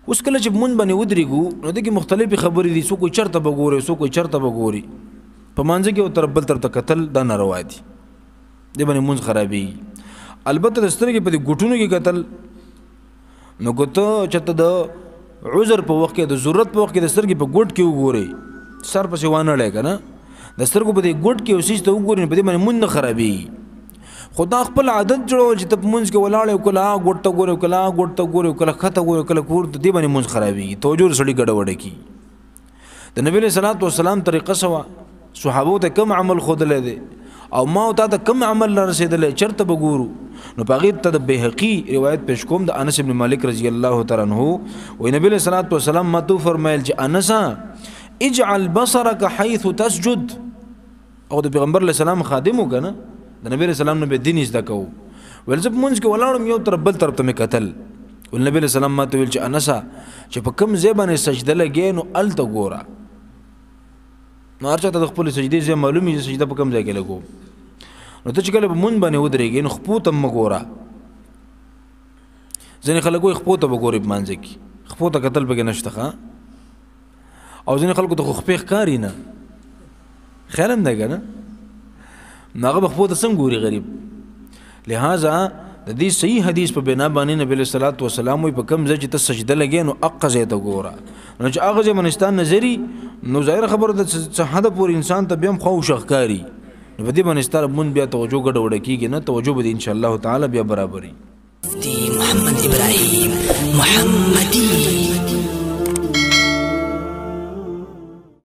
اوس کله چې مونږ باندې ودرېږو نو دغه مختلفې خبرې دي، څوک چرته به ګوري، څوک چرته به ګوري، په مانځ کې یو طرف بل طرف ته کتل دا ناروا دي، دې باندې مونږ خرابېږي. البته د سترګې په دې ګوټونو کې کتل نو که ته چېرته د عذر په وخت کې د ضرورت په وخت کې د سترګې په ګوټ کې وګورې سر پسې وانړی که نه د سترګو په دې ګوټ کې یو څیز ته وګورې نو په دې باندې مونږ نه خرابېږي. خو دا خپل عادت جوړول چې ته په مونځ کې ولاړ یې کله ګوټ ته ګورې کله ګوټ ته ګورې کله ښکته ګورې کله کور ته دې باندې مونځ خرابېږي، توجه د سړي ګډوډه کېږي. د نبي علیه صلات وسلام طریقه څه وه؟ صحابو ته کم عمل ښودلی دی او ما او تا ته کم عمل نه رسېدلی چېرته به ګورو؟ نو په هغې ته د بیهقي روایت پیش کوم د انس بن مالک رضی الله تعالی عنه وایي نبي علیه صلات وسلام ما ته وفرمیل چې انسه اجعل بصرک حیث تسجد، او د پیغمبر علیه السلام خادم و که نه د نبی علیه السلام نه به دین زده کوو. ویل زه په مونځ کې ولاړم یو طرف بل طرف ته مې کتل، ویل نبی علیه السلام ما ته ویل چې انسه چې په کوم ځای باندې سجده لګې نو هلته ګوره. نو هر چا ته د خپلې سجدې ځای معلوم وي چې سجده په کوم ځای کې لګو. نو ته چې کله په مونځ باندې ودرېږې نو خپو ته مه ګوره. ځینې خلک وایي خپو ته به ګورې په مانځه کې، خپو ته کتل پکې نشته ښه، او ځینې خلکو ته خو خپې ښکاري نه، خیال هم دی که نه، نو هغه به خپو ته څنګه ګوري غریب. لہذا د دې صحیح حدیث په بنا باندې نبی علیه صلات وسلام وایي په کوم ځای چې ته سجده لګې نو هغه ځای ته ګوره. نو چې هغه ځای باندې ستا نظري نو ظاهره خبره ده چې حده پورې انسان ته بیا هم خوښ ښکاري، نو په دې باندې ستا مونږ بیا توجه ګډوډه کېږي نه، توجه به دې انشاءالله تعالی بیا برابري. محمد ابراهیم محمدی